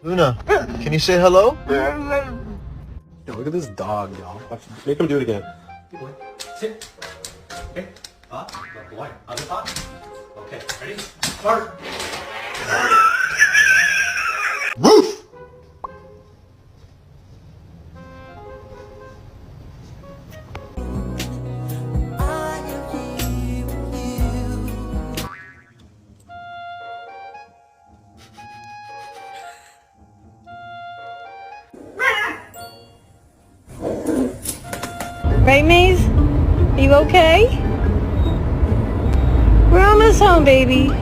Luna, can you say hello? Yo, look at this dog, y'all. Make him do it again. Good boy. Sit. Okay. Up. Good boy. Other paw. Okay. Ready? Start. Roof! Right, Maze? You okay? We're almost home, baby.